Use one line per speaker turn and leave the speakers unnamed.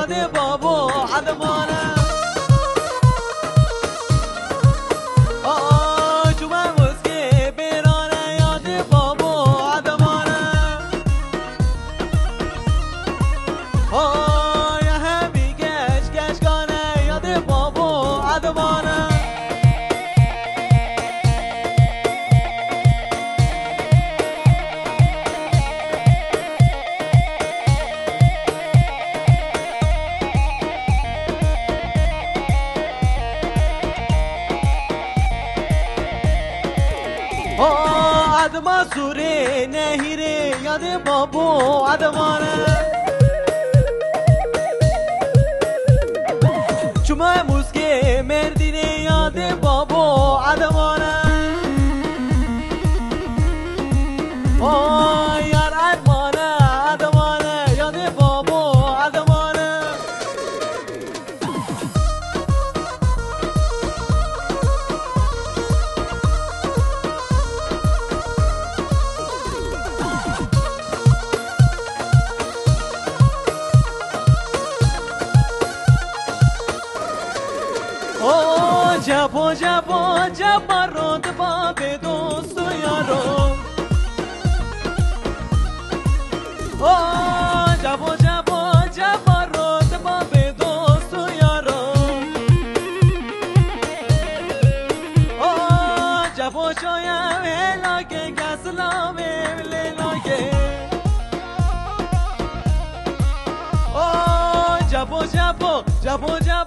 یاد بابا عدمانه جمعه مسکه بیرانه یاد بابا عدمانه یه همی گش گشگانه یاد بابا عدمانه عدما سوره نهیره یاد بابا عدمانه چما موسکه مردینه یاد بابا عدمانه یار عدمانه عدمانه یاد بابا عدمانه جبا جبا جبا رود باب دوست و یارو جبا جبا جبا رود باب دوست و یارو جبا شایم هلاکه گسلام لیلاکه جبا جبا جبا جبا